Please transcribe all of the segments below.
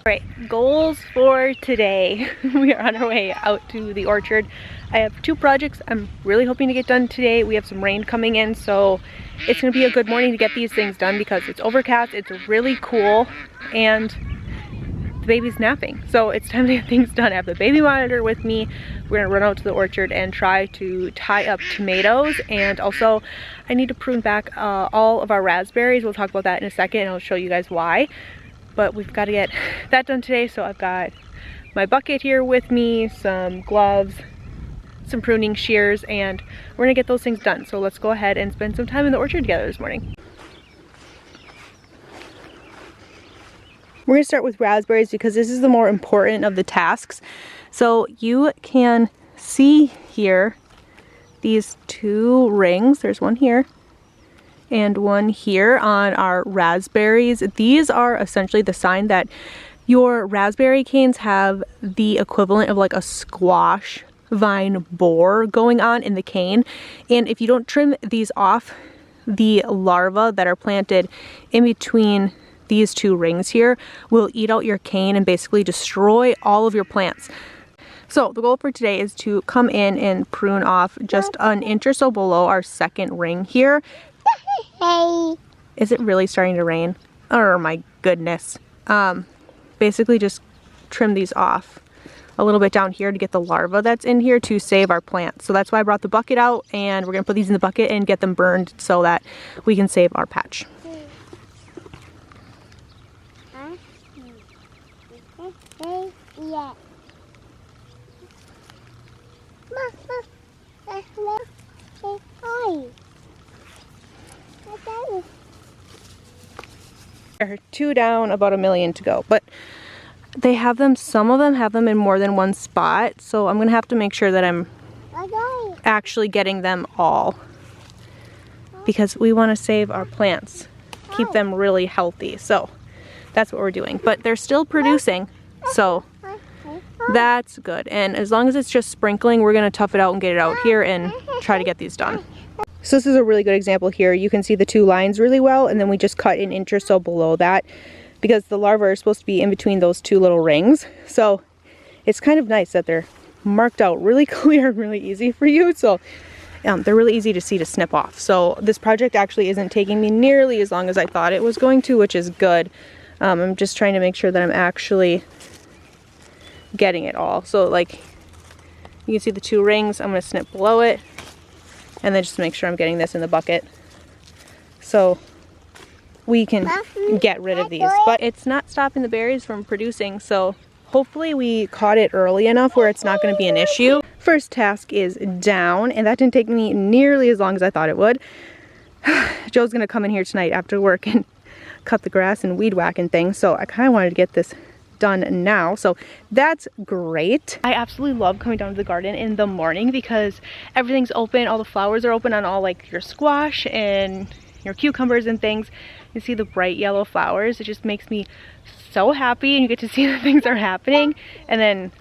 Alright, goals for today. We are on our way out to the orchard. I have 2 projects I'm really hoping to get done today. We have some rain coming in, so it's going to be a good morning to get these things done because it's overcast, it's really cool, and the baby's napping. So it's time to get things done. I have the baby monitor with me. We're going to run out to the orchard and try to tie up tomatoes, and also I need to prune back all of our raspberries. We'll talk about that in a second and I'll show you guys why. But we've got to get that done today, so I've got my bucket here with me, some gloves, some pruning shears, and we're gonna get those things done. So let's go ahead and spend some time in the orchard together this morning. We're gonna start with raspberries because this is the more important of the tasks. So you can see here these 2 rings. There's one here and one here on our raspberries. These are essentially the sign that your raspberry canes have the equivalent of like a squash vine borer going on in the cane, and if you don't trim these off, the larvae that are planted in between these 2 rings here will eat out your cane and basically destroy all of your plants. So the goal for today is to come in and prune off just an inch or so below our second ring here. Hey. Is it really starting to rain? Oh my goodness. Basically just trim these off a little bit down here to get the larva that's in here to save our plants. So that's why I brought the bucket out, and we're gonna put these in the bucket and get them burned so that we can save our patch. There are 2 down, about 1 million to go, but they have them, some of them have them in more than one spot, so I'm gonna have to make sure that I'm actually getting them all because we want to save our plants, keep them really healthy. So that's what we're doing, but they're still producing, so that's good. And as long as it's just sprinkling, we're gonna tough it out and get it out here and try to get these done. So this is a really good example here. You can see the 2 lines really well, and then we just cut an inch or so below that because the larvae are supposed to be in between those 2 little rings. So it's kind of nice that they're marked out really clear and really easy for you. So they're really easy to see to snip off. So this project actually isn't taking me nearly as long as I thought it was going to, which is good. I'm just trying to make sure that I'm actually getting it all. So like you can see the 2 rings, I'm gonna snip below it and then just make sure I'm getting this in the bucket so we can get rid of these. But it's not stopping the berries from producing, so hopefully we caught it early enough where it's not going to be an issue. First task is down, and that didn't take me nearly as long as I thought it would. Joe's going to come in here tonight after work and cut the grass and weed whack and things, so I kind of wanted to get this done now, so that's great. I absolutely love coming down to the garden in the morning because everything's open, all the flowers are open on all like your squash and your cucumbers and things. You see the bright yellow flowers. It just makes me so happy, and you get to see that things are happening. And then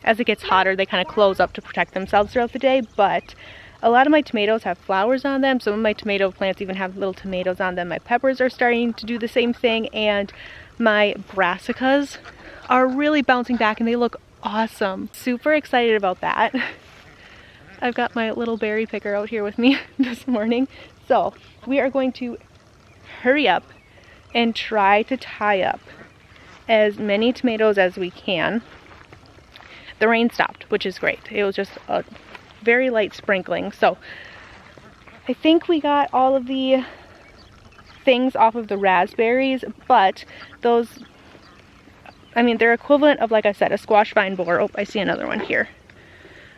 as it gets hotter, they kind of close up to protect themselves throughout the day. But a lot of my tomatoes have flowers on them. Some of my tomato plants even have little tomatoes on them. My peppers are starting to do the same thing, and my brassicas are really bouncing back and they look awesome. Super excited about that. I've got my little berry picker out here with me this morning. So we are going to hurry up and try to tie up as many tomatoes as we can. The rain stopped, which is great. It was just a very light sprinkling. So I think we got all of the things off of the raspberries, but those, I mean, they're equivalent of, like I said, a squash vine borer. Oh, I see another one here.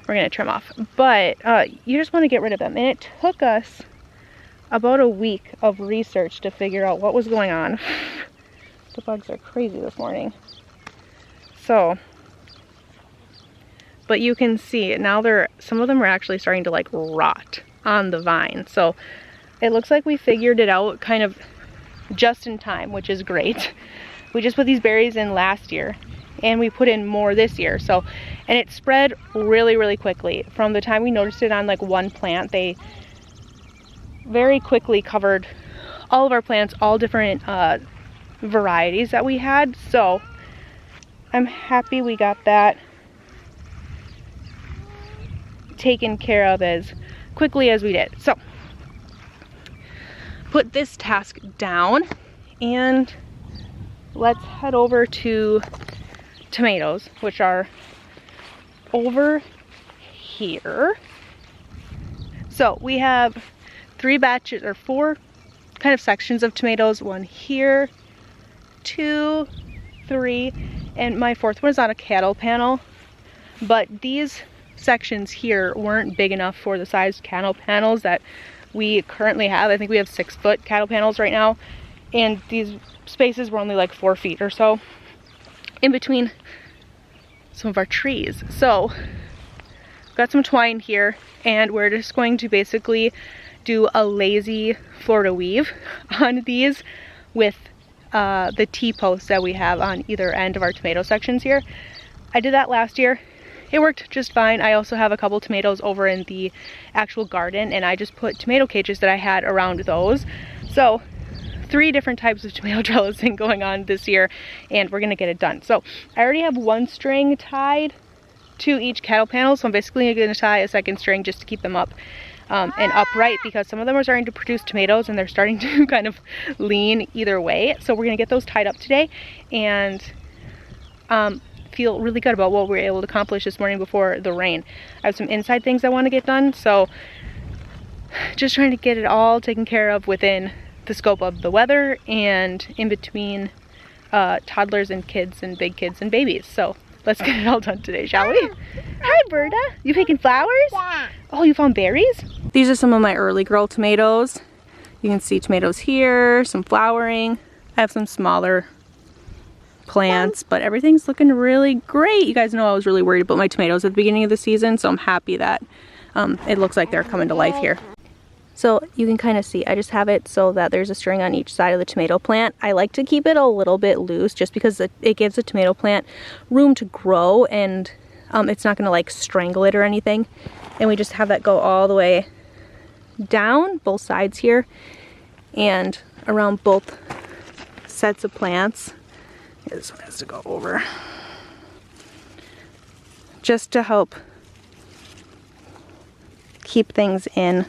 We're gonna trim off, but you just want to get rid of them. And it took us about a week of research to figure out what was going on. The bugs are crazy this morning. So, but you can see now some of them are actually starting to like rot on the vine. So it looks like we figured it out kind of just in time, which is great. We just put these berries in last year and we put in more this year. So, and it spread really, really quickly. From the time we noticed it on like one plant, they very quickly covered all of our plants, all different varieties that we had. So I'm happy we got that taken care of as quickly as we did. So, put this task down and let's head over to tomatoes, which are over here. So we have 3 batches or 4 kind of sections of tomatoes. 1 here, 2, 3, and my 4th one is on a cattle panel. But these sections here weren't big enough for the size cattle panels that we currently have. I think we have 6-foot cattle panels right now, and these spaces were only like 4 feet or so in between some of our trees. So got some twine here, and we're just going to basically do a lazy Florida weave on these with the T-posts that we have on either end of our tomato sections here. I did that last year. It worked just fine. I also have a couple tomatoes over in the actual garden, and I just put tomato cages that I had around those. So 3 different types of tomato trellising going on this year, and we're gonna get it done. So I already have 1 string tied to each cattle panel, so I'm basically gonna tie a 2nd string just to keep them up and upright, because some of them are starting to produce tomatoes and they're starting to kind of lean either way. So we're gonna get those tied up today and feel really good about what we were able to accomplish this morning before the rain. I have some inside things I want to get done, so just trying to get it all taken care of within the scope of the weather and in between toddlers and kids and big kids and babies. So let's get it all done today, shall we? Hi, Berta. You picking flowers? Yeah. Oh, you found berries? These are some of my early girl tomatoes. You can see tomatoes here, some flowering. I have some smaller plants, but everything's looking really great. You guys know I was really worried about my tomatoes at the beginning of the season, so I'm happy that it looks like they're coming to life here. So you can kind of see, I just have it so that there's a string on each side of the tomato plant. I like to keep it a little bit loose just because it gives the tomato plant room to grow, and it's not going to like strangle it or anything. And we just have that go all the way down both sides here and around both sets of plants. This one has to go over just to help keep things in.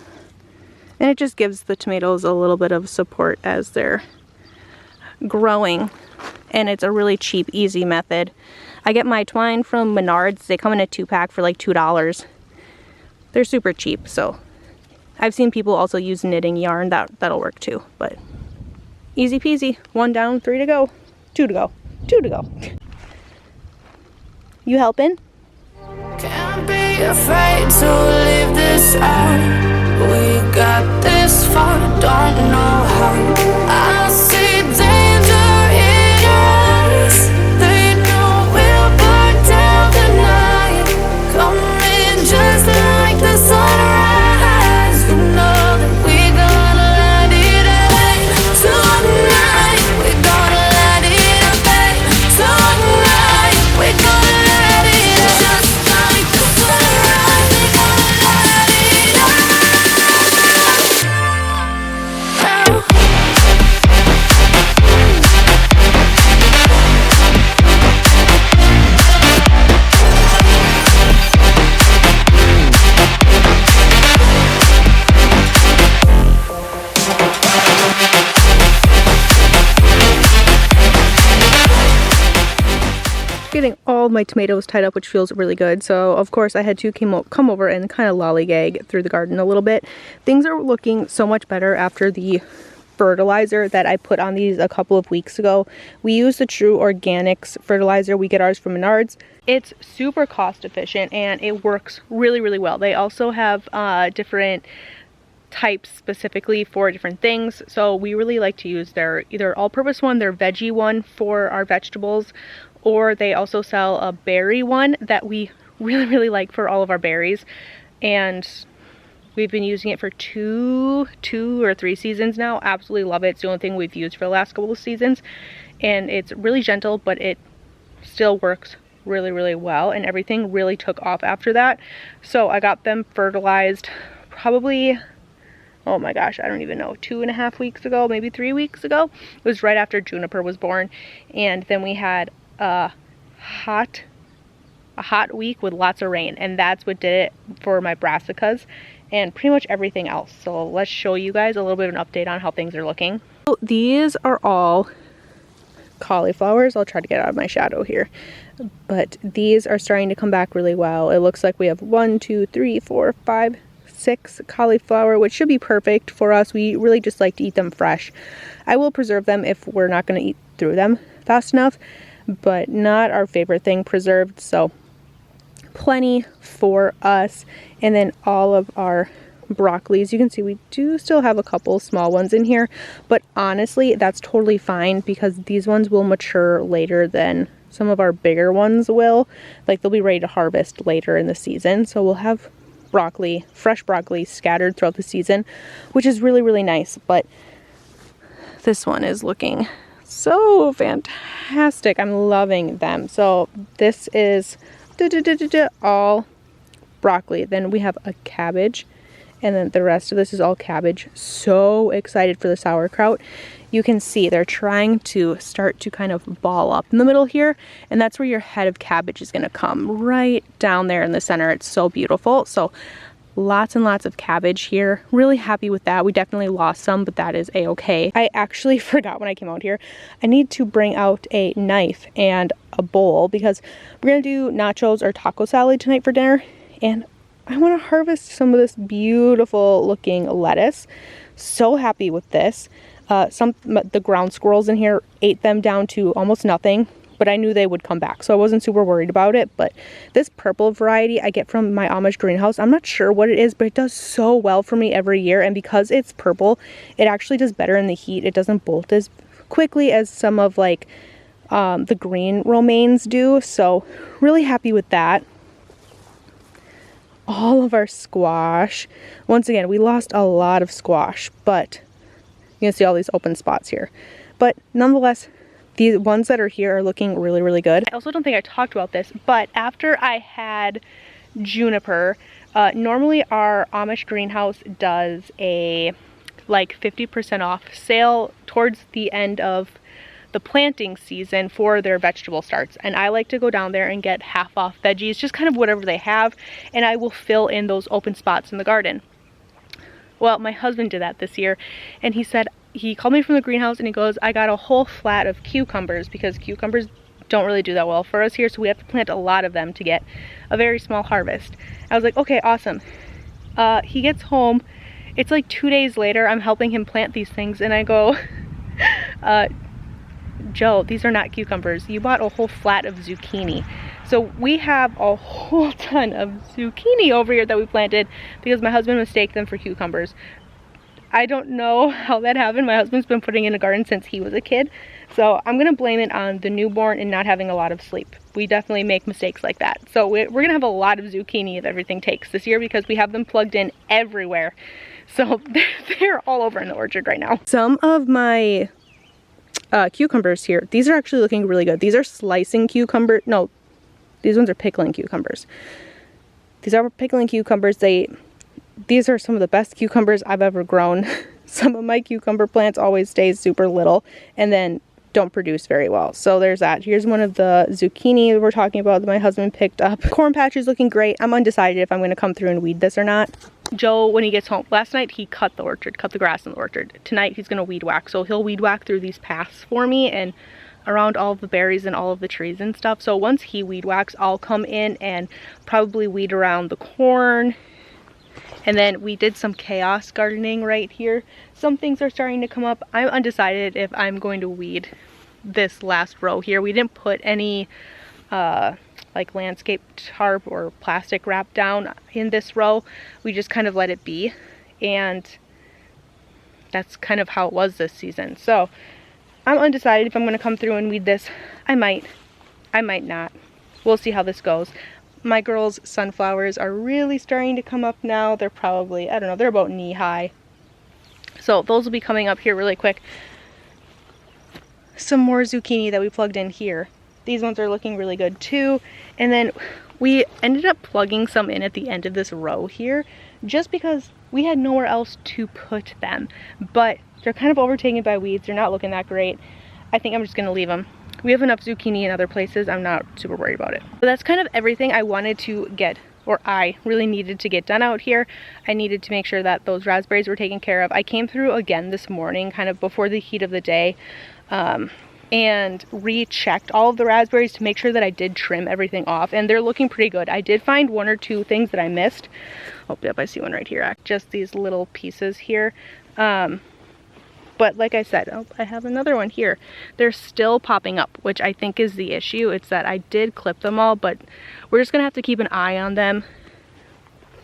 And it just gives the tomatoes a little bit of support as they're growing. And it's a really cheap, easy method. I get my twine from Menards. They come in a 2-pack for like $2. They're super cheap, so I've seen people also use knitting yarn. That'll work too. But easy peasy. 1 down, 3 to go. 2 to go. 2 to go. You helping? Can't be afraid to leave this out. We got this far, don't know how. I see danger in your eyes. They know we'll burn down the night. Coming just like the sunrise. You know that we're gonna let it rain. Tonight, we're gonna let it rain. Tonight, we're gonna let it rain. Just like the sunrise, we're gonna let it rain. Getting all my tomatoes tied up, which feels really good. So of course I had to come over and kind of lollygag through the garden a little bit. Things are looking so much better after the fertilizer that I put on these a couple of weeks ago. We use the True Organics fertilizer. We get ours from Menards. It's super cost efficient and it works really, really well. They also have different types specifically for different things, so we really like to use their either all-purpose one, their veggie one for our vegetables, or they also sell a berry one that we really, really like for all of our berries. And we've been using it for two or 3 seasons now. Absolutely love it. It's the only thing we've used for the last couple of seasons. And it's really gentle, but it still works really, really well. And everything really took off after that. So I got them fertilized probably, oh my gosh, I don't even know, 2.5 weeks ago, maybe 3 weeks ago. It was right after Juniper was born. And then we had a a hot week with lots of rain, and that's what did it for my brassicas and pretty much everything else. So let's show you guys a little bit of an update on how things are looking. So these are all cauliflowers. I'll try to get out of my shadow here, but these are starting to come back really well. It looks like we have 1, 2, 3, 4, 5, 6 cauliflower, which should be perfect for us. We really just like to eat them fresh. I will preserve them if we're not going to eat through them fast enough, but not our favorite thing preserved, so plenty for us. And then all of our broccolis, you can see we do still have a couple small ones in here, but honestly that's totally fine because these ones will mature later than some of our bigger ones will. Like they'll be ready to harvest later in the season, so we'll have broccoli, fresh broccoli scattered throughout the season, which is really, really nice. But this one is looking so fantastic. I'm loving them. So this is all broccoli. Then we have a cabbage, and then the rest of this is all cabbage. So excited for the sauerkraut. You can see they're trying to start to kind of ball up in the middle here, and that's where your head of cabbage is going to come, right down there in the center. It's so beautiful. So lots and lots of cabbage here. Really happy with that. We definitely lost some, but that is a-okay. I actually forgot when I came out here, I need to bring out a knife and a bowl because we're going to do nachos or taco salad tonight for dinner, and I want to harvest some of this beautiful looking lettuce. So happy with this. The ground squirrels in here ate them down to almost nothing, but I knew they would come back, so I wasn't super worried about it. But this purple variety I get from my Amish greenhouse, I'm not sure what it is, but it does so well for me every year. And because it's purple, it actually does better in the heat. It doesn't bolt as quickly as some of like the green romaines do, so really happy with that. All of our squash, once again, we lost a lot of squash, but you can see all these open spots here, but nonetheless these ones that are here are looking really, really good. I also don't think I talked about this, but after I had juniper, normally our Amish greenhouse does a like 50% off sale towards the end of the planting season for their vegetable starts, and I like to go down there and get half off veggies, just kind of whatever they have, and I will fill in those open spots in the garden. Well, my husband did that this year, and he said, he called me from the greenhouse and he goes, I got a whole flat of cucumbers, because cucumbers don't really do that well for us here, so we have to plant a lot of them to get a very small harvest. I was like, okay, awesome. He gets home, it's like 2 days later, I'm helping him plant these things, and I go, Joe, these are not cucumbers. You bought a whole flat of zucchini. So we have a whole ton of zucchini over here that we planted because my husband mistaked them for cucumbers. I don't know how that happened. My husband's been putting in a garden since he was a kid. So I'm going to blame it on the newborn and not having a lot of sleep. We definitely make mistakes like that. So we're going to have a lot of zucchini if everything takes this year because we have them plugged in everywhere. So they're all over in the orchard right now. Some of my cucumbers here, these are actually looking really good. These are slicing cucumber, no, these ones are pickling cucumbers. These are pickling cucumbers. These are some of the best cucumbers I've ever grown. Some of my cucumber plants always stay super little and then don't produce very well. So there's that. Here's one of the zucchini that we're talking about that my husband picked up. Corn patch is looking great. I'm undecided if I'm going to come through and weed this or not. Joe, when he gets home, last night he cut the orchard, cut the grass in the orchard. Tonight he's going to weed whack. So he'll weed whack through these paths for me and around all of the berries and all of the trees and stuff. So once he weed whacks, I'll come in and probably weed around the corn. And then we did some chaos gardening right here. Some things are starting to come up. I'm undecided if I'm going to weed this last row here. We didn't put any like landscape tarp or plastic wrap down in this row. We just kind of let it be, and that's kind of how it was this season. So I'm undecided if I'm going to come through and weed this. I might not. We'll see how this goes. My girls' sunflowers are really starting to come up now. They're probably, I don't know, they're about knee high. So those will be coming up here really quick. Some more zucchini that we plugged in here. These ones are looking really good too. And then we ended up plugging some in at the end of this row here just because we had nowhere else to put them. But they're kind of overtaken by weeds. They're not looking that great. I think I'm just going to leave them. We have enough zucchini in other places. I'm not super worried about it. So that's kind of everything I wanted to get, or I really needed to get done out here. I needed to make sure that those raspberries were taken care of. I came through again this morning, kind of before the heat of the day, and rechecked all of the raspberries to make sure that I did trim everything off, and they're looking pretty good. I did find one or two things that I missed. Oh, yep, I see one right here. Just these little pieces here. But like I said, oh, I have another one here. They're still popping up, which I think is the issue. It's that I did clip them all, but we're just gonna have to keep an eye on them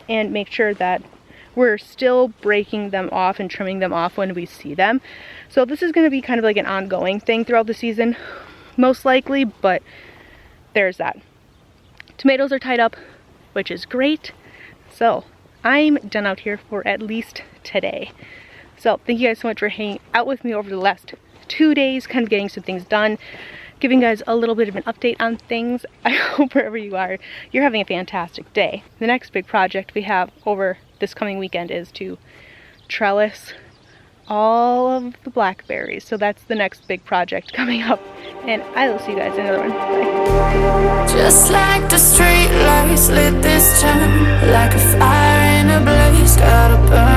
and make sure that we're still breaking them off and trimming them off when we see them. So this is gonna be kind of like an ongoing thing throughout the season, most likely, but there's that. Tomatoes are tied up, which is great. So I'm done out here for at least today. So thank you guys so much for hanging out with me over the last 2 days, kind of getting some things done, giving guys a little bit of an update on things. I hope wherever you are, you're having a fantastic day. The next big project we have over this coming weekend is to trellis all of the blackberries. So that's the next big project coming up. And I will see you guys in another one. Bye. Just like the street lights lit this town, like a fire in a blaze, gotta burn.